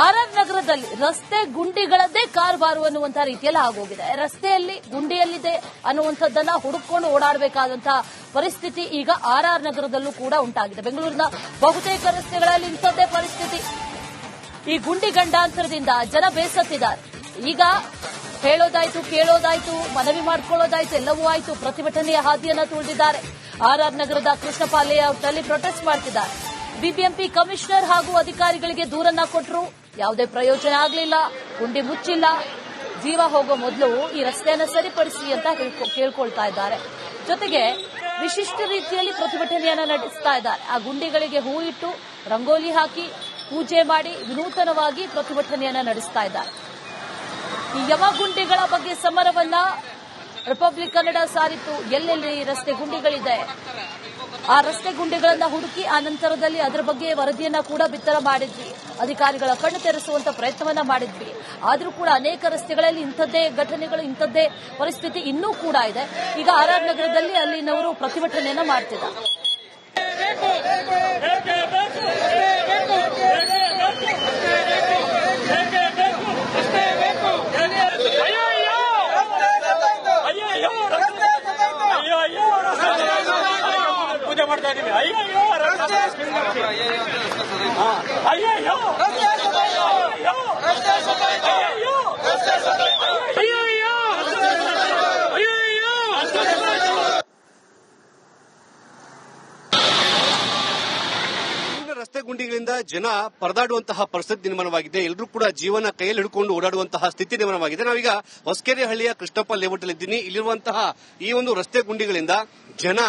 RR ನಗರದಲ್ಲಿ ರಸ್ತೆ ಗುಂಡಿಗಳದ್ದೇ ಕಾರುಬಾರು ಅನ್ನುವಂತಹ ರೀತಿಯಲ್ಲಿ ಆಗೋಗಿದೆ. ರಸ್ತೆಯಲ್ಲಿ ಗುಂಡಿಯಲ್ಲಿದೆ ಅನ್ನುವಂಥದ್ದನ್ನ ಹುಡುಕೊಂಡು ಓಡಾಡಬೇಕಾದಂತಹ ಪರಿಸ್ಥಿತಿ ಈಗ ಆರ್ಆರ್ ನಗರದಲ್ಲೂ ಕೂಡ ಉಂಟಾಗಿದೆ. ಬೆಂಗಳೂರಿನ ಬಹುತೇಕ ರಸ್ತೆಗಳಲ್ಲಿ ಇಂಥದ್ದೇ ಪರಿಸ್ಥಿತಿ. ಈ ಗುಂಡಿ ಗಂಡಾಂತರದಿಂದ ಜನ ಬೇಸತ್ತಿದ್ದಾರೆ. ಈಗ ಹೇಳೋದಾಯ್ತು, ಕೇಳೋದಾಯ್ತು, ಮನವಿ ಮಾಡಿಕೊಳ್ಳೋದಾಯ್ತು, ಎಲ್ಲವೂ ಆಯ್ತು. ಪ್ರತಿಭಟನೆಯ ಹಾದಿಯನ್ನ ತುಳಿದಿದ್ದಾರೆ. ಆರ್ಆರ್ ನಗರದ ಕೃಷ್ಣಪ್ಪ ಲೇಔಟ್ನಲ್ಲಿ ಪ್ರೊಟೆಸ್ಟ್ ಮಾಡ್ತಿದ್ದಾರೆ. ಬಿಬಿಎಂಪಿ ಕಮಿಷನರ್ ಹಾಗೂ ಅಧಿಕಾರಿಗಳಿಗೆ ದೂರನ್ನ ಕೊಟ್ಟರು, ಯಾವುದೇ ಪ್ರಯೋಜನ ಆಗಲಿಲ್ಲ. ಗುಂಡಿ ಮುಚ್ಚಿಲ್ಲ. ಜೀವ ಹೋಗೋ ಮೊದಲು ಈ ರಸ್ತೆಯನ್ನ ಸರಿಪಡಿಸಿ ಅಂತ ಕೇಳ್ಕೊಳ್ತಾ ಇದ್ದಾರೆ. ಜೊತೆಗೆ ವಿಶಿಷ್ಟ ರೀತಿಯಲ್ಲಿ ಪ್ರತಿಭಟನೆಯನ್ನ ನಡೆಸ್ತಾ ಇದ್ದಾರೆ. ಆ ಗುಂಡಿಗಳಿಗೆ ಹೂ ಇಟ್ಟು ರಂಗೋಲಿ ಹಾಕಿ ಪೂಜೆ ಮಾಡಿ ವಿನೂತನವಾಗಿ ಪ್ರತಿಭಟನೆಯನ್ನ ನಡೆಸ್ತಾ ಇದ್ದಾರೆ. ಈ ಯಮಗುಂಡಿಗಳ ಬಗ್ಗೆ ಸಮರವನ್ನ ರಿಪಬ್ಲಿಕ್ ಕನ್ನಡ ಸಾರಿತ್ತು. ಎಲ್ಲೆಲ್ಲಿ ರಸ್ತೆ ಗುಂಡಿಗಳಿದೆ ಆ ರಸ್ತೆ ಗುಂಡಿಗಳನ್ನ ಹುಡುಕಿ ಆ ನಂತರದಲ್ಲಿ ಅದರ ಬಗ್ಗೆ ವರದಿಯನ್ನ ಕೂಡ ಬಿತ್ತರ ಮಾಡಿದ್ವಿ. ಅಧಿಕಾರಿಗಳ ಕಣ್ಣು ತೆರೆಸುವಂತ ಪ್ರಯತ್ನವನ್ನ ಮಾಡಿದ್ವಿ. ಆದರೂ ಕೂಡ ಅನೇಕ ರಸ್ತೆಗಳಲ್ಲಿ ಇಂಥದ್ದೇ ಘಟನೆಗಳು, ಇಂಥದ್ದೇ ಪರಿಸ್ಥಿತಿ ಇನ್ನೂ ಕೂಡ ಇದೆ. ಈಗ ಆರ್ಆರ್ ನಗರದಲ್ಲಿ ಅಲ್ಲಿನವರು ಪ್ರತಿಭಟನೆಯನ್ನ ಮಾಡ್ತಿದ್ದಾರೆ. ಪೂಜೆ ಮಾಡ್ತಾ ಇದೀವಿ. ಅಯ್ಯೋ ರಸ್ತೆ ಗುಂಡಿಗಳಿಂದ ಜನ ಪರದಾಡುವಂತಹ ಪರಿಸ್ಥಿತಿ ನಿರ್ಮಾಣವಾಗಿದೆ. ಎಲ್ಲರೂ ಕೂಡ ಜೀವನ ಕೈಯಲ್ಲಿ ಹಿಡ್ಕೊಂಡು ಓಡಾಡುವಂತಹ ಸ್ಥಿತಿ ನಿರ್ಮಾಣವಾಗಿದೆ. ನಾವೀಗ ಹೊಸಕೆರೆಹಳ್ಳಿಯ ಕೃಷ್ಣಪ್ಪ ಲೇಔಟ್ ಅಲ್ಲಿ ಇದ್ದೀನಿ. ಇಲ್ಲಿರುವಂತಹ ಈ ಒಂದು ರಸ್ತೆ ಗುಂಡಿಗಳಿಂದ ಜನ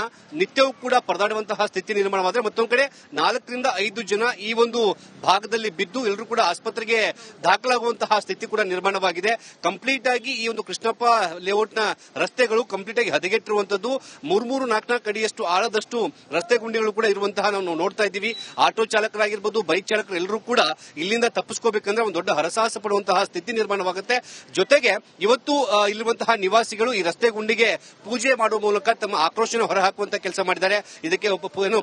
ನಿತ್ಯವೂ ಕೂಡ ಪರದಾಡುವಂತಹ ಸ್ಥಿತಿ ನಿರ್ಮಾಣವಾದರೆ, ಮತ್ತೊಂದು ಕಡೆ 4 ರಿಂದ 5 ಜನ ಈ ಒಂದು ಭಾಗದಲ್ಲಿ ಬಿದ್ದು ಎಲ್ಲರೂ ಕೂಡ ಆಸ್ಪತ್ರೆಗೆ ದಾಖಲಾಗುವಂತಹ ಸ್ಥಿತಿ ಕೂಡ ನಿರ್ಮಾಣವಾಗಿದೆ. ಕಂಪ್ಲೀಟ್ ಆಗಿ ಈ ಒಂದು ಕೃಷ್ಣಪ್ಪ ಲೇಔಟ್ನ ರಸ್ತೆಗಳು ಕಂಪ್ಲೀಟ್ ಆಗಿ ಹದಗೆಟ್ಟಿರುವಂತದ್ದು. 3-4 ಅಡಿಯಷ್ಟು ಆಳದಷ್ಟು ರಸ್ತೆ ಗುಂಡಿಗಳು ಕೂಡ ಇರುವಂತಹ ನಾವು ನೋಡ್ತಾ ಇದ್ದೀವಿ. ಆಟೋ ಚಾಲಕರಾಗಿರ್ಬೋದು, ಬೈಕ್ ಚಾಲಕರು ಎಲ್ಲರೂ ಕೂಡ ಇಲ್ಲಿಂದ ತಪ್ಪಿಸ್ಕೋಬೇಕಂದ್ರೆ ಒಂದು ದೊಡ್ಡ ಹರಸಾಹಸ ಪಡುವಂತಹ ಸ್ಥಿತಿ ನಿರ್ಮಾಣವಾಗುತ್ತೆ. ಜೊತೆಗೆ ಇವತ್ತು ಇಲ್ಲಿರುವಂತಹ ನಿವಾಸಿಗಳು ಈ ರಸ್ತೆ ಗುಂಡಿಗೆ ಪೂಜೆ ಮಾಡುವ ಮೂಲಕ ತಮ್ಮ ಆಕ್ರೋಶ ಹೊರಹಾಕುವಂತ ಕೆಲಸ ಮಾಡಿದ್ದಾರೆ. ಇದಕ್ಕೆ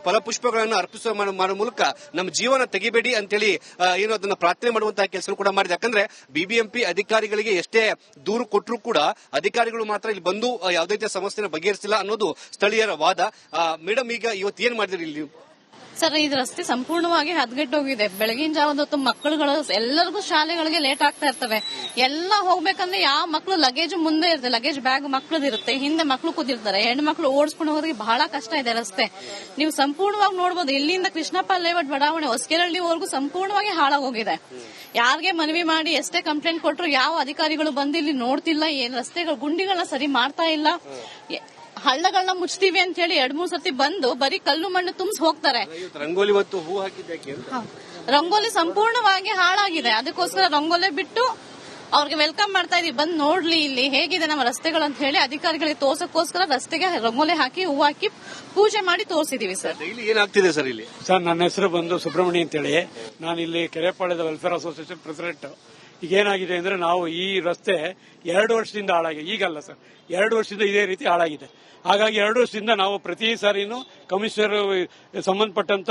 ಫಲಪುಷ್ಪಗಳನ್ನು ಅರ್ಪಿಸುವ ಮಾಡುವ ಮೂಲಕ ನಮ್ಮ ಜೀವನ ತೆಗಿಬೇಡಿ ಅಂತೇಳಿ ಏನು ಅದನ್ನ ಪ್ರಾರ್ಥನೆ ಮಾಡುವಂತಹ ಕೆಲಸ ಕೂಡ ಮಾಡಿದೆ. ಯಾಕಂದ್ರೆ ಬಿಬಿಎಂಪಿ ಅಧಿಕಾರಿಗಳಿಗೆ ಎಷ್ಟೇ ದೂರು ಕೊಟ್ಟರೂ ಕೂಡ ಅಧಿಕಾರಿಗಳು ಮಾತ್ರ ಇಲ್ಲಿ ಬಂದು ಯಾವುದೇ ರೀತಿಯ ಸಮಸ್ಯೆನ ಬಗೆಹರಿಸಿಲ್ಲ ಅನ್ನೋದು ಸ್ಥಳೀಯರ ವಾದ. ಮೇಡಮ್, ಈಗ ಇವತ್ತು ಏನ್ ಮಾಡಿದ್ರಿ ಇಲ್ಲಿ? ಸರ್, ಇದು ರಸ್ತೆ ಸಂಪೂರ್ಣವಾಗಿ ಹದಗೆಟ್ಟೋಗಿದೆ. ಬೆಳಗಿನ ಜಾವದ ಹೊತ್ತು ಮಕ್ಕಳುಗಳು ಎಲ್ಲರಿಗೂ ಶಾಲೆಗಳಿಗೆ ಲೇಟ್ ಆಗ್ತಾ ಇರ್ತವೆ. ಎಲ್ಲ ಹೋಗ್ಬೇಕಂದ್ರೆ ಯಾವ ಮಕ್ಕಳು ಲಗೇಜ್ ಮುಂದೆ ಇರುತ್ತೆ, ಲಗೇಜ್ ಬ್ಯಾಗ್ ಮಕ್ಕಳದಿರುತ್ತೆ, ಹಿಂದೆ ಮಕ್ಕಳು ಕೂತಿರ್ತಾರೆ. ಹೆಣ್ಣು ಮಕ್ಕಳು ಓಡಿಸ್ಕೊಂಡು ಹೋಗೋದಕ್ಕೆ ಬಹಳ ಕಷ್ಟ ಇದೆ ರಸ್ತೆ. ನೀವು ಸಂಪೂರ್ಣವಾಗಿ ನೋಡಬಹುದು. ಇಲ್ಲಿಂದ ಕೃಷ್ಣಪ್ಪ ಲೇಔಟ್ ಬಡಾವಣೆ ಹೊಸಕೆರೆಹಳ್ಳಿವರೆಗೂ ಸಂಪೂರ್ಣವಾಗಿ ಹಾಳಾಗೋಗಿದೆ. ಯಾರಿಗೆ ಮನವಿ ಮಾಡಿ ಎಷ್ಟೇ ಕಂಪ್ಲೇಂಟ್ ಕೊಟ್ಟರು ಯಾವ ಅಧಿಕಾರಿಗಳು ಬಂದು ಇಲ್ಲಿ ನೋಡ್ತಿಲ್ಲ. ಏನ್ ರಸ್ತೆಗಳು ಗುಂಡಿಗಳನ್ನ ಸರಿ ಮಾಡ್ತಾ ಇಲ್ಲ. ಹಳ್ಳಗಳನ್ನ ಮುಚ್ತೀವಿ ಅಂತ ಹೇಳಿ 2-3 ಸರ್ತಿ ಬಂದು ಬರೀ ಕಲ್ಲು ಮಣ್ಣು ತುಂಬಿಸಿ ಹೋಗ್ತಾರೆ. ರಂಗೋಲಿ ಮತ್ತು ಹೂ ಹಾಕಿದ್ದಕ್ಕೆ ರಂಗೋಲಿ ಸಂಪೂರ್ಣವಾಗಿ ಹಾಳಾಗಿದೆ. ಅದಕ್ಕೋಸ್ಕರ ರಂಗೋಲಿ ಬಿಟ್ಟು ಅವ್ರಿಗೆ ವೆಲ್ಕಮ್ ಮಾಡ್ತಾ ಇದೀವಿ, ಬಂದು ನೋಡ್ಲಿ ಇಲ್ಲಿ ಹೇಗಿದೆ ನಮ್ಮ ರಸ್ತೆಗಳು ಅಂತ ಹೇಳಿ ಅಧಿಕಾರಿಗಳಿಗೆ ತೋರ್ಸಕ್ಕೋಸ್ಕರ ರಸ್ತೆಗೆ ರಂಗೋಲಿ ಹಾಕಿ ಹೂ ಹಾಕಿ ಪೂಜೆ ಮಾಡಿ ತೋರಿಸಿದೀವಿ. ಸರ್, ಇಲ್ಲಿ ಏನಾಗ್ತಿದೆ ಸರ್? ಇಲ್ಲಿ ಸರ್, ನನ್ನ ಹೆಸರು ಬಂದು ಸುಬ್ರಹ್ಮಣ್ಯ ಅಂತೇಳಿ. ನಾನು ಇಲ್ಲಿ ಕೆರೆಪಾಳ್ಯದ ವೆಲ್ಫೇರ್ ಅಸೋಸಿಯೇಷನ್ ಪ್ರೆಸಿಡೆಂಟ್. ಈಗ ಏನಾಗಿದೆ ಅಂದ್ರೆ, ನಾವು ಈ ರಸ್ತೆ 2 ವರ್ಷದಿಂದ ಹಾಳಾಗಿದೆ. ಈಗಲ್ಲ ಸರ್, 2 ವರ್ಷದಿಂದ ಇದೇ ರೀತಿ ಹಾಳಾಗಿದೆ. ಹಾಗಾಗಿ 2 ವರ್ಷದಿಂದ ನಾವು ಪ್ರತಿ ಸಾರಿನೂ ಕಮಿಷನರ್ ಸಂಬಂಧಪಟ್ಟಂತ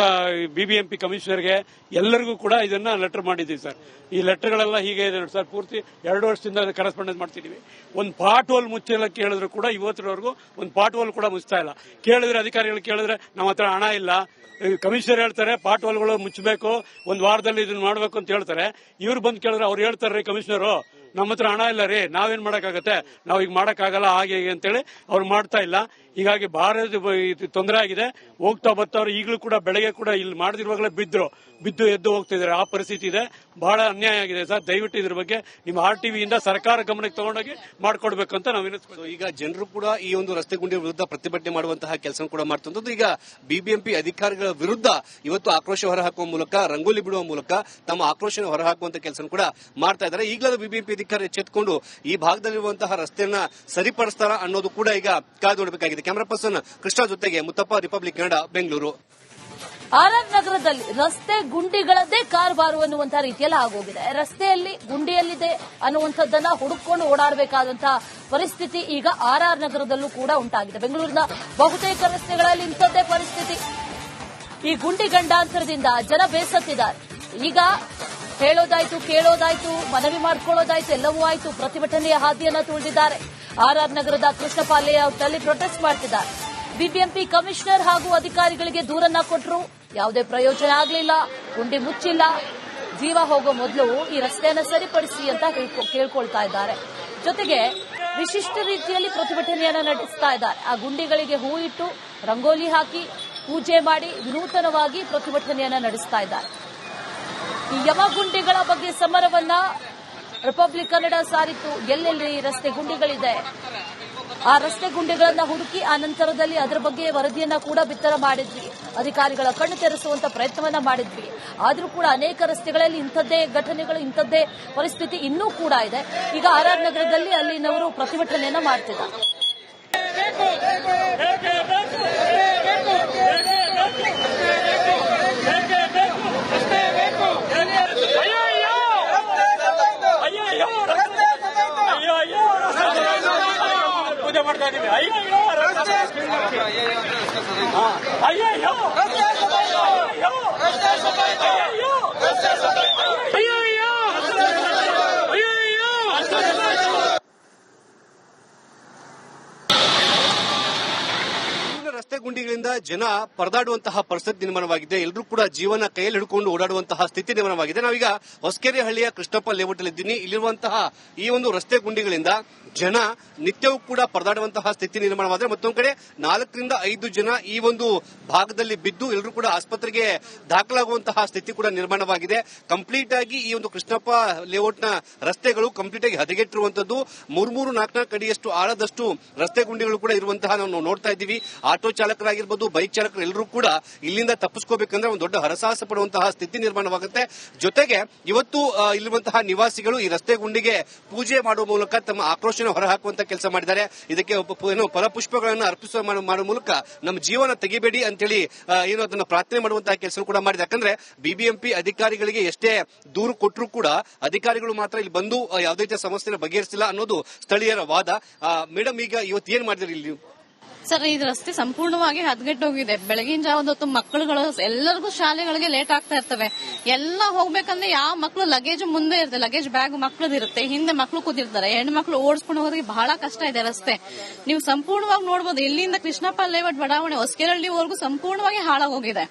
ಬಿಬಿಎಂಪಿ ಕಮಿಷನರ್ಗೆ ಎಲ್ಲರಿಗೂ ಕೂಡ ಇದನ್ನ ಲೆಟರ್ ಮಾಡಿದ್ದೀವಿ ಸರ್. ಈ ಲೆಟರ್ಗಳೆಲ್ಲ ಹೀಗೆ ಇದೆ ಸರ್. ಪೂರ್ತಿ 2 ವರ್ಷದಿಂದ ಕರೆಸ್ಪಾಂಡೆನ್ಸ್ ಮಾಡ್ತಿದೀವಿ. ಒಂದು ಪಾಟ್ ಹೋಲ್ ಮುಚ್ಚಲ್ಲ ಕೇಳಿದ್ರು ಕೂಡ ಇವತ್ತಿನವರೆಗೂ ಒಂದು ಪಾಟ್ ಹೋಲ್ ಕೂಡ ಮುಚ್ತಾ ಇಲ್ಲ. ಕೇಳಿದ್ರೆ ಅಧಿಕಾರಿಗಳು ಕೇಳಿದ್ರೆ ನಮ್ಮ ಹತ್ರ ಹಣ ಇಲ್ಲ, ಕಮಿಷನರ್ ಹೇಳ್ತಾರೆ ಪಾಟ್ ಹೋಲ್ಗಳು ಮುಚ್ಚಬೇಕು, ಒಂದು ವಾರದಲ್ಲಿ ಇದನ್ನ ಮಾಡಬೇಕು ಅಂತ ಹೇಳ್ತಾರೆ. ಇವ್ರು ಬಂದು ಕೇಳಿದ್ರೆ ಅವ್ರು ಹೇಳ್ತಾರೆ, ಕಮಿಷನರು ನಮ್ಮ ಹತ್ರ ಹಣ ಇಲ್ಲ ರೀ, ನಾವೇನ್ ಮಾಡಕ್ಕಾಗತ್ತೆ, ನಾವ್ ಈಗ ಮಾಡಕ್ಕಾಗಲ್ಲ ಹಾಗೆ ಹೀಗೆ ಅಂತೇಳಿ ಅವ್ರು ಮಾಡ್ತಾ ಇಲ್ಲ. ಹೀಗಾಗಿ ಭಾಳ ತೊಂದರೆ ಆಗಿದೆ. ಹೋಗ್ತಾ ಬರ್ತಾವ್ರು. ಈಗಲೂ ಕೂಡ ಬೆಳಗ್ಗೆ ಕೂಡ ಇಲ್ಲಿ ಮಾಡದಿರುವಾಗಲೇ ಬಿದ್ದು ಎದ್ದು ಹೋಗ್ತಿದ್ದಾರೆ. ಆ ಪರಿಸ್ಥಿತಿ ಇದೆ. ಬಹಳ ಅನ್ಯಾಯ ಆಗಿದೆ ಸರ್. ದಯವಿಟ್ಟು ಇದ್ರ ಬಗ್ಗೆ ನಿಮ್ಮ RTV ಸರ್ಕಾರ ಗಮನಕ್ಕೆ ತಗೊಂಡೋಗಿ ಮಾಡ್ಕೊಡ್ಬೇಕು ಅಂತ ನಾವು ವಿನಂತಿಸ್ತೀವಿ. ಈಗ ಜನರು ಕೂಡ ಈ ಒಂದು ರಸ್ತೆ ಗುಂಡಿ ವಿರುದ್ಧ ಪ್ರತಿಭಟನೆ ಮಾಡುವಂತಹ ಕೆಲಸ ಕೂಡ ಮಾಡ್ತಂಥದ್ದು. ಈಗ ಬಿಬಿಎಂಪಿ ಅಧಿಕಾರಿಗಳ ವಿರುದ್ಧ ಇವತ್ತು ಆಕ್ರೋಶ ಹೊರಹಾಕುವ ಮೂಲಕ, ರಂಗೋಲಿ ಬಿಡುವ ಮೂಲಕ ತಮ್ಮ ಆಕ್ರೋಶ ಹೊರಹಾಕುವಂತ ಕೆಲಸ ಕೂಡ ಮಾಡ್ತಾ ಇದ್ದಾರೆ. ಈಗಲೂ ಬಿಬಿಎಂಪಿ ಅಧಿಕಾರಿ ಎಚ್ಚೆತ್ತುಕೊಂಡು ಈ ಭಾಗದಲ್ಲಿರುವಂತಹ ರಸ್ತೆಯನ್ನ ಸರಿಪಡಿಸ್ತಾರ ಅನ್ನೋದು ಕೂಡ ಈಗ ಕಾದು ನೋಡಬೇಕಾಗಿದೆ. ಕ್ಯಾಮರಾ ಪರ್ಸನ್ ಕೃಷ್ಣ ಜೊತೆಗೆ ಮುತ್ತಪ್ಪ, ರಿಪಬ್ಲಿಕ್ ಕನ್ನಡ, ಬೆಂಗಳೂರು. ಆರ್ಆರ್ ನಗರದಲ್ಲಿ ರಸ್ತೆ ಗುಂಡಿಗಳದ್ದೇ ಕಾರುಬಾರು ಅನ್ನುವಂತಹ ರೀತಿಯಲ್ಲಿ ಆಗೋಗಿದೆ. ರಸ್ತೆಯಲ್ಲಿ ಗುಂಡಿಯಲ್ಲಿದೆ ಅನ್ನುವಂಥದ್ದನ್ನ ಹುಡುಕೊಂಡು ಓಡಾಡಬೇಕಾದಂತಹ ಪರಿಸ್ಥಿತಿ ಈಗ ಆರ್ಆರ್ ನಗರದಲ್ಲೂ ಕೂಡ ಉಂಟಾಗಿದೆ. ಬೆಂಗಳೂರಿನ ಬಹುತೇಕ ರಸ್ತೆಗಳಲ್ಲಿ ಇಂಥದ್ದೇ ಪರಿಸ್ಥಿತಿ. ಈ ಗುಂಡಿ ಗಂಡಾಂತರದಿಂದ ಜನ ಬೇಸತ್ತಿದ್ದಾರೆ. ಈಗ ಹೇಳೋದಾಯ್ತು, ಕೇಳೋದಾಯ್ತು, ಮನವಿ ಮಾಡ್ಕೊಳ್ಳೋದಾಯ್ತು, ಎಲ್ಲವೂ ಆಯ್ತು. ಪ್ರತಿಭಟನೆಯ ಹಾದಿಯನ್ನ ತುಳಿದಿದ್ದಾರೆ. ಆರ್ಆರ್ ನಗರದ ಕೃಷ್ಣಪ್ಪ ಲೇಔಟ್ನಲ್ಲಿ ಪ್ರೊಟೆಸ್ಟ್ ಮಾಡ್ತಿದ್ದಾರೆ. ಬಿಬಿಎಂಪಿ ಕಮಿಷನರ್ ಹಾಗೂ ಅಧಿಕಾರಿಗಳಿಗೆ ದೂರನ್ನ ಕೊಟ್ಟರು, ಯಾವುದೇ ಪ್ರಯೋಜನ ಆಗಲಿಲ್ಲ. ಗುಂಡಿ ಮುಚ್ಚಿಲ್ಲ. ಜೀವ ಹೋಗೋ ಮೊದಲು ಈ ರಸ್ತೆಯನ್ನು ಸರಿಪಡಿಸಿ ಅಂತ ಕೇಳ್ಕೊಳ್ತಾ ಇದ್ದಾರೆ. ಜೊತೆಗೆ ವಿಶಿಷ್ಟ ರೀತಿಯಲ್ಲಿ ಪ್ರತಿಭಟನೆಯನ್ನ ನಡೆಸ್ತಾ ಇದ್ದಾರೆ. ಆ ಗುಂಡಿಗಳಿಗೆ ಹೂ ಇಟ್ಟು ರಂಗೋಲಿ ಹಾಕಿ ಪೂಜೆ ಮಾಡಿ ವಿನೂತನವಾಗಿ ಪ್ರತಿಭಟನೆಯನ್ನ ನಡೆಸ್ತಾ ಇದ್ದಾರೆ. ಈ ಯಮಗುಂಡಿಗಳ ಬಗ್ಗೆ ಸಮರವನ್ನ ರಿಪಬ್ಲಿಕ್ ಕನ್ನಡ ಸಾರಿತ್ತು. ಎಲ್ಲೆಲ್ಲಿ ರಸ್ತೆ ಗುಂಡಿಗಳಿದೆ ಆ ರಸ್ತೆ ಗುಂಡಿಗಳನ್ನ ಹುಡುಕಿ ಆ ನಂತರದಲ್ಲಿ ಅದರ ಬಗ್ಗೆ ವರದಿಯನ್ನ ಕೂಡ ಬಿತ್ತರ ಮಾಡಿದ್ವಿ. ಅಧಿಕಾರಿಗಳ ಕಣ್ಣು ತೆರೆಸುವಂತ ಪ್ರಯತ್ನವನ್ನ ಮಾಡಿದ್ವಿ. ಆದರೂ ಕೂಡ ಅನೇಕ ರಸ್ತೆಗಳಲ್ಲಿ ಇಂಥದ್ದೇ ಘಟನೆಗಳು, ಇಂಥದ್ದೇ ಪರಿಸ್ಥಿತಿ ಇನ್ನೂ ಕೂಡ ಇದೆ. ಈಗ ಆರ್ಆರ್ ನಗರದಲ್ಲಿ ಅಲ್ಲಿನವರು ಪ್ರತಿಭಟನೆಯನ್ನ ಮಾಡ್ತಿದ್ದಾರೆ. ಮಾಡ್ತಾ ಇದೀವಿ. ಅಯ್ಯೋ ರಸ್ತೆ ಗುಂಡಿಗಳಿಂದ ಜನ ಪರದಾಡುವಂತಹ ಪರಿಸ್ಥಿತಿ ನಿರ್ಮಾಣವಾಗಿದೆ. ಎಲ್ಲರೂ ಕೂಡ ಜೀವನ ಕೈಯಲ್ಲಿ ಹಿಡ್ಕೊಂಡು ಓಡಾಡುವಂತಹ ಸ್ಥಿತಿ ನಿರ್ಮಾಣವಾಗಿದೆ. ನಾವೀಗ ಹೊಸಕೆರೆ ಹಳ್ಳಿಯ ಕೃಷ್ಣಪ್ಪ ಲೇಔಟ್ ಅಲ್ಲಿ ಇದ್ದೀನಿ. ಇಲ್ಲಿರುವಂತಹ ಈ ಒಂದು ರಸ್ತೆ ಗುಂಡಿಗಳಿಂದ ಜನ ನಿತ್ಯವೂ ಕೂಡ ಪರದಾಡುವಂತಹ ಸ್ಥಿತಿ ನಿರ್ಮಾಣವಾದರೆ, ಮತ್ತೊಂದು ಕಡೆ 4 ರಿಂದ 5 ಜನ ಈ ಒಂದು ಭಾಗದಲ್ಲಿ ಬಿದ್ದು ಎಲ್ಲರೂ ಕೂಡ ಆಸ್ಪತ್ರೆಗೆ ದಾಖಲಾಗುವಂತಹ ಸ್ಥಿತಿ ಕೂಡ ನಿರ್ಮಾಣವಾಗಿದೆ. ಕಂಪ್ಲೀಟ್ ಆಗಿ ಈ ಒಂದು ಕೃಷ್ಣಪ್ಪ ಲೇಔಟ್ನ ರಸ್ತೆಗಳು ಕಂಪ್ಲೀಟ್ ಆಗಿ ಹದಗೆಟ್ಟಿರುವಂತದ್ದು. 3-4 ಅಡಿಯಷ್ಟು ಆಳದಷ್ಟು ರಸ್ತೆ ಗುಂಡಿಗಳು ಕೂಡ ಇರುವಂತಹ ನಾವು ನೋಡ್ತಾ ಇದ್ದೀವಿ. ಆಟೋ ಚಾಲಕರಾಗಿರ್ಬೋದು, ಬೈಕ್ ಚಾಲಕರು ಎಲ್ಲರೂ ಕೂಡ ಇಲ್ಲಿಂದ ತಪ್ಪಿಸ್ಕೋಬೇಕಂದ್ರೆ ಒಂದು ದೊಡ್ಡ ಹರಸಾಹಸ ಪಡುವಂತಹ ಸ್ಥಿತಿ ನಿರ್ಮಾಣವಾಗುತ್ತೆ. ಜೊತೆಗೆ ಇವತ್ತು ಇಲ್ಲಿರುವಂತಹ ನಿವಾಸಿಗಳು ಈ ರಸ್ತೆ ಗುಂಡಿಗೆ ಪೂಜೆ ಮಾಡುವ ಮೂಲಕ ತಮ್ಮ ಆಕ್ರೋಶ ಹೊರಹಾಕುವಂತ ಕೆಲಸ ಮಾಡಿದ್ದಾರೆ. ಇದಕ್ಕೆ ಫಲಪುಷ್ಪಗಳನ್ನು ಅರ್ಪಿಸುವ ಮಾಡುವ ಮೂಲಕ ನಮ್ಮ ಜೀವನ ತೆಗಿಬೇಡಿ ಅಂತೇಳಿ ಏನು ಅದನ್ನ ಪ್ರಾರ್ಥನೆ ಮಾಡುವಂತಹ ಕೆಲಸ ಕೂಡ ಮಾಡಿದೆ. ಯಾಕಂದ್ರೆ ಬಿಬಿಎಂಪಿ ಅಧಿಕಾರಿಗಳಿಗೆ ಎಷ್ಟೇ ದೂರು ಕೊಟ್ಟರು ಕೂಡ ಅಧಿಕಾರಿಗಳು ಮಾತ್ರ ಇಲ್ಲಿ ಬಂದು ಯಾವುದೇ ರೀತಿಯ ಸಮಸ್ಯೆ ಬಗೆಹರಿಸಿಲ್ಲ ಅನ್ನೋದು ಸ್ಥಳೀಯರ ವಾದ. ಮೇಡಮ್, ಈಗ ಇವತ್ತು ಏನ್ ಮಾಡಿದ್ರಿ ಇಲ್ಲಿ? ಸರ್, ಈ ರಸ್ತೆ ಸಂಪೂರ್ಣವಾಗಿ ಹದಗೆಟ್ಟೋಗಿದೆ. ಬೆಳಗಿನ ಜಾವದ ಹೊತ್ತು ಮಕ್ಕಳುಗಳು ಎಲ್ಲರಿಗೂ ಶಾಲೆಗಳಿಗೆ ಲೇಟ್ ಆಗ್ತಾ ಇರ್ತವೆ. ಎಲ್ಲ ಹೋಗ್ಬೇಕಂದ್ರೆ ಯಾವ ಮಕ್ಕಳು ಲಗೇಜ್ ಮುಂದೆ ಇರುತ್ತೆ, ಲಗೇಜ್ ಬ್ಯಾಗ್ ಮಕ್ಕಳದಿರುತ್ತೆ, ಹಿಂದೆ ಮಕ್ಕಳು ಕೂತಿರ್ತಾರೆ. ಹೆಣ್ಮಕ್ಳು ಓಡಿಸ್ಕೊಂಡು ಹೋಗೋದಕ್ಕೆ ಬಹಳ ಕಷ್ಟ ಇದೆ ರಸ್ತೆ. ನೀವು ಸಂಪೂರ್ಣವಾಗಿ ನೋಡಬಹುದು. ಇಲ್ಲಿಂದ ಕೃಷ್ಣಪ್ಪ ಲೇಔಟ್ ಬಡಾವಣೆ ಹೊಸಕೆರಳ್ಳಿವರೆಗೂ ಸಂಪೂರ್ಣವಾಗಿ ಹಾಳಾಗೋಗಿದೆ.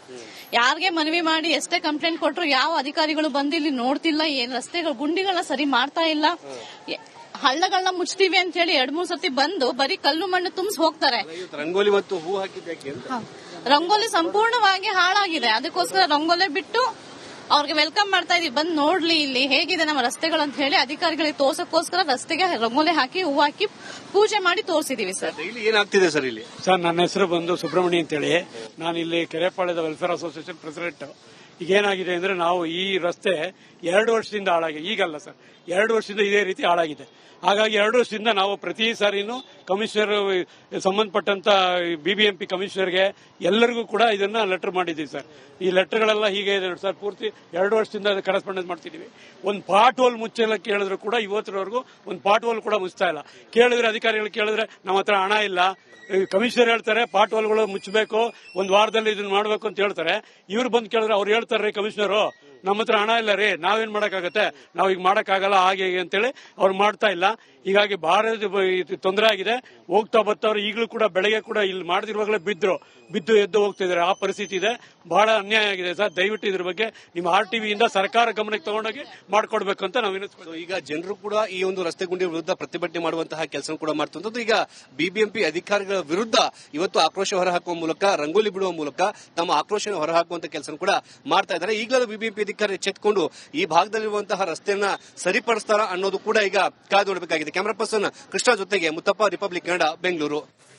ಯಾರಿಗೆ ಮನವಿ ಮಾಡಿ ಎಷ್ಟೇ ಕಂಪ್ಲೇಂಟ್ ಕೊಟ್ಟರು ಯಾವ ಅಧಿಕಾರಿಗಳು ಬಂದು ಇಲ್ಲಿ ನೋಡ್ತಿಲ್ಲ. ಏನ್ ರಸ್ತೆಗಳು ಗುಂಡಿಗಳನ್ನ ಸರಿ ಮಾಡ್ತಾ ಇಲ್ಲ. ಹಳ್ಳಗಳನ್ನ ಮುಚ್ತೀವಿ ಅಂತ ಹೇಳಿ 2-3 ಸತಿ ಬಂದು ಬರೀ ಕಲ್ಲು ಮಣ್ಣು ತುಂಬಿಸಿ ಹೋಗ್ತಾರೆ. ರಂಗೋಲಿ ಮತ್ತು ಹೂ ಹಾಕಿದ್ದಕ್ಕೆ ರಂಗೋಲಿ ಸಂಪೂರ್ಣವಾಗಿ ಹಾಳಾಗಿದೆ. ಅದಕ್ಕೋಸ್ಕರ ರಂಗೋಲಿ ಬಿಟ್ಟು ಅವ್ರಿಗೆ ವೆಲ್ಕಮ್ ಮಾಡ್ತಾ ಇದೀವಿ, ಬಂದು ನೋಡ್ಲಿ ಇಲ್ಲಿ ಹೇಗಿದೆ ನಮ್ಮ ರಸ್ತೆಗಳು ಅಂತ ಹೇಳಿ ಅಧಿಕಾರಿಗಳಿಗೆ ತೋರ್ಸಕ್ಕೋಸ್ಕರ ರಸ್ತೆಗೆ ರಂಗೋಲಿ ಹಾಕಿ ಹೂ ಹಾಕಿ ಪೂಜೆ ಮಾಡಿ ತೋರಿಸಿದೀವಿ. ಸರ್, ಇಲ್ಲಿ ಏನಾಗ್ತಿದೆ ಸರ್? ಇಲ್ಲಿ ಸರ್, ನನ್ನ ಹೆಸರು ಬಂದು ಸುಬ್ರಹ್ಮಣ್ಯ ಅಂತೇಳಿ. ನಾನು ಇಲ್ಲಿ ಕೆರೆಪಾಳ್ಯದ ವೆಲ್ಫೇರ್ ಅಸೋಸಿಯೇಷನ್ ಪ್ರೆಸಿಡೆಂಟ್. ಈಗೇನಾಗಿದೆ ಅಂದ್ರೆ, ನಾವು ಈ ರಸ್ತೆ 2 ವರ್ಷದಿಂದ ಹಾಳಾಗಿದೆ. ಈಗಲ್ಲ ಸರ್, 2 ವರ್ಷದಿಂದ ಇದೇ ರೀತಿ ಹಾಳಾಗಿದೆ. ಹಾಗಾಗಿ 2 ವರ್ಷದಿಂದ ನಾವು ಪ್ರತಿ ಸಾರಿನೂ ಕಮಿಷನರ್, ಸಂಬಂಧಪಟ್ಟಂತ ಬಿಬಿಎಂಪಿ ಕಮಿಷನರ್ಗೆ ಎಲ್ಲರಿಗೂ ಕೂಡ ಇದನ್ನ ಲೆಟರ್ ಮಾಡಿದ್ದೀವಿ ಸರ್. ಈ ಲೆಟರ್ಗಳೆಲ್ಲ ಹೀಗೆ ಇದೆ ಸರ್. ಪೂರ್ತಿ 2 ವರ್ಷದಿಂದ ಕರೆಸ್ಪಾಂಡೆನ್ಸ್ ಮಾಡ್ತಿದೀವಿ. ಒಂದು ಪಾಟ್ ಹೋಲ್ ಮುಚ್ಚಲ್ಲ ಕೇಳಿದ್ರು ಕೂಡ ಇವತ್ತರವರೆಗೂ ಒಂದು ಪಾಟ್ ಹೋಲ್ ಕೂಡ ಮುಚ್ತಾ ಇಲ್ಲ. ಕೇಳಿದ್ರೆ ಅಧಿಕಾರಿಗಳು ಕೇಳಿದ್ರೆ ನಮ್ಮ ಹತ್ರ ಹಣ ಇಲ್ಲ, ಕಮಿಷನರ್ ಹೇಳ್ತಾರೆ ಪಾಟ್ ಹೋಲ್ಗಳು ಮುಚ್ಚಬೇಕು, ಒಂದು ವಾರದಲ್ಲಿ ಇದನ್ನ ಮಾಡಬೇಕು ಅಂತ ಹೇಳ್ತಾರೆ. ಇವ್ರು ಬಂದು ಕೇಳಿದ್ರೆ ಅವ್ರು ಹೇಳ್ತಾರೆ, ಕಮಿಷನರು ನಮ್ಮ ಹತ್ರ ಹಣ ಇಲ್ಲ ರೀ, ನಾವೇನ್ ಮಾಡಕ್ಕಾಗತ್ತೆ, ನಾವ್ ಈಗ ಮಾಡಕ್ಕಾಗಲ್ಲ ಹಾಗೆ ಅಂತೇಳಿ ಅವ್ರು ಮಾಡ್ತಾ ಇಲ್ಲ. ಹೀಗಾಗಿ ಬಹಳ ತೊಂದರೆ ಆಗಿದೆ. ಹೋಗ್ತಾ ಬರ್ತಾವ್ರು. ಈಗಲೂ ಕೂಡ ಬೆಳಗ್ಗೆ ಕೂಡ ಇಲ್ಲಿ ಮಾಡದಿರುವಾಗಲೇ ಬಿದ್ದು ಎದ್ದು ಹೋಗ್ತಿದ್ದಾರೆ. ಆ ಪರಿಸ್ಥಿತಿ ಇದೆ. ಬಹಳ ಅನ್ಯಾಯ ಆಗಿದೆ ಸರ್. ದಯವಿಟ್ಟು ಇದ್ರ ಬಗ್ಗೆ ನಿಮ್ಮ RTV ಇಂದ ಸರ್ಕಾರ ಗಮನಕ್ಕೆ ತಗೊಂಡೋಗಿ ಮಾಡ್ಕೊಡ್ಬೇಕು ಅಂತ ನಾವು ವಿನಂತಿಸ್ತೀವಿ. ಈಗ ಜನರು ಕೂಡ ಈ ಒಂದು ರಸ್ತೆ ಗುಂಡಿ ವಿರುದ್ಧ ಪ್ರತಿಭಟನೆ ಮಾಡುವಂತಹ ಕೆಲಸ ಕೂಡ ಮಾಡ್ತಂಥದ್ದು. ಈಗ ಬಿಬಿಎಂಪಿ ಅಧಿಕಾರಿಗಳ ವಿರುದ್ಧ ಇವತ್ತು ಆಕ್ರೋಶ ಹೊರಹಾಕುವ ಮೂಲಕ, ರಂಗೋಲಿ ಬಿಡುವ ಮೂಲಕ ತಮ್ಮ ಆಕ್ರೋಶ ಹೊರಹಾಕುವಂತ ಕೆಲಸ ಕೂಡ ಮಾಡ್ತಾ ಇದ್ದಾರೆ. ಈಗಲೂ ಬಿಬಿಎಂಪಿ ಅಧಿಕಾರಿ ಎಚ್ಚೆತ್ತುಕೊಂಡು ಈ ಭಾಗದಲ್ಲಿರುವಂತಹ ರಸ್ತೆಯನ್ನ ಸರಿಪಡಿಸ್ತಾರ ಅನ್ನೋದು ಕೂಡ ಈಗ ಕಾದು ನೋಡಬೇಕಾಗಿದೆ. ಕ್ಯಾಮರಾ ಪರ್ಸನ್ ಕೃಷ್ಣ ಜೊತೆಗೆ ಮುತ್ತಪ್ಪ, ರಿಪಬ್ಲಿಕ್ ಕನ್ನಡ, ಬೆಂಗಳೂರು.